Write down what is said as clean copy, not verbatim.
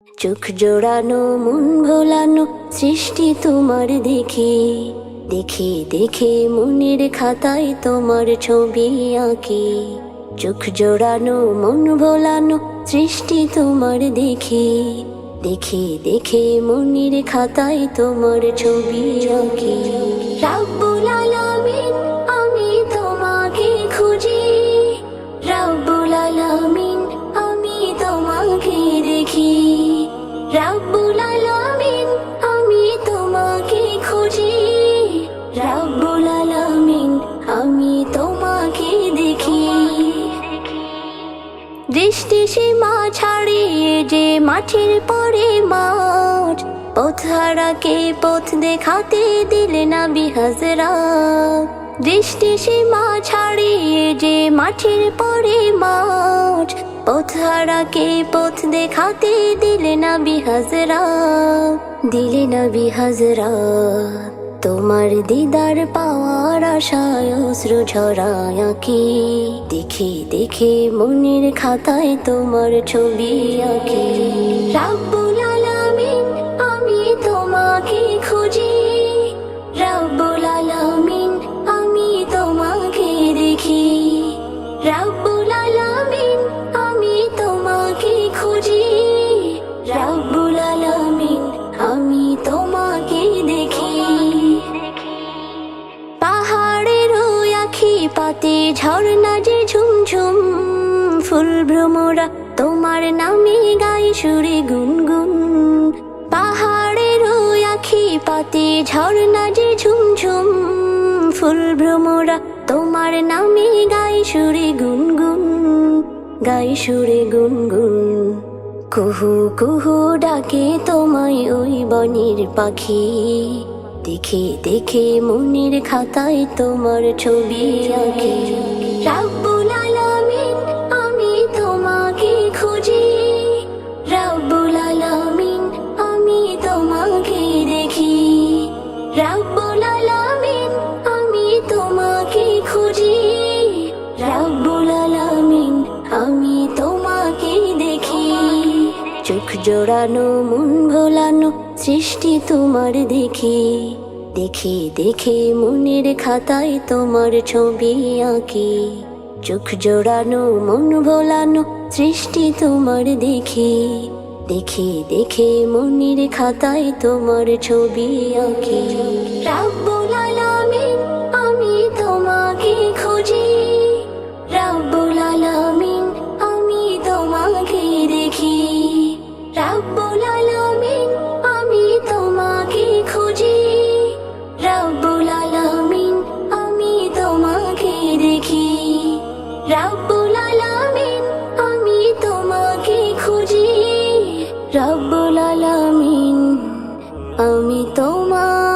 চোখ জোড়ানো মন ভোলানো সৃষ্টি তোমার দেখে দেখে দেখে মনের খাতায় তোমার ছবি আঁকি। চোখ জোড়ানো মন ভোলানো সৃষ্টি তোমার দেখে দেখে দেখে মনের খাতায় তোমার ছবি আঁকি। রাব্বুল আলামিন আমি তোমাকে খুঁজি, রাব্বুল আলামিন আমি তোমাকে দেখি, রাব্বুল আলামিন আমি তোমাকে খুঁজি, রাব্বুল আলামিন আমি তোমাকে দেখি। দৃষ্টি সীমা ছাড়িয়ে যে মাঠের পরে মাঠ, পথহারাকে পথ দেখাতে দিলে নবী হযরত। দৃষ্টি সীমা ছাড়িয়ে যে মাঠের পরে মাঠ, পথহারাকে পথ দেখাতে দিলে নবী হযরত, দিলে নবী হযরত। তোমার দিদার পাওয়ার আশায় অশ্রু ঝরায় আঁকি, দেখে দেখে মনের খাতায় তোমার ছবি আঁকি। রাব্বুল আলামিন আমি তোমাকে খুঁজি, রাব্বুল আলামিন আমি তোমাকে দেখি, রাব্বুল আলামিন আমি তোমাকে খুঁজি, রাব্বুল আলামিন আমি তোমাকে দেখি। পাহাড়ের ওই আখি পাতে ঝর্ণা যে ঝুমঝুম, ফুল ভ্রমরা তোমার নামে গাই সুরে গুনগুন। পাহাড়ের ওই আখি পাতে ঝর্ণা যে ঝুমঝুম, ফুল ভ্রমরা তোমার নামে গাই সুরে গুনগুন, গাই সুরে গুনগুন। কুহু কুহু ডাকে তোমায় ওই বনের পাখি, দেখে দেখে মনের খাতায় তোমার ছবি আঁকি। রাব্বুল আলামিন আমি তোমাকে খুঁজি, রাব্বুল আলামিন আমি তোমাকে দেখি, রাব্বুল আলামিন আমি তোমাকে খুঁজি, রাব্বুল আলামিন আমি তোমাকে দেখি। চোখ জোড়ানো মন ভোলানো সৃষ্টি তোমার দেখে দেখে দেখে মনের খাতায় তোমার ছবি আঁকি। চোখ জোড়ানো মন ভোলানো সৃষ্টি তোমার দেখে দেখে দেখে মনের খাতায় তোমার ছবি আঁকি। রাব্বুল আলামিন আমি তোমাকে খুঁজি, রাব্বুল আলামিন আমি তোমাকে দেখি, রাব্বুল আলামিন আমি তোমাকে খুঁজি, রাব্বুল আলামিন আমি তোমাকে দেখি, রাব্বুল আলামিন আমি তোমাকে খুঁজি, রাব্বুল আলামিন আমি তোমাকে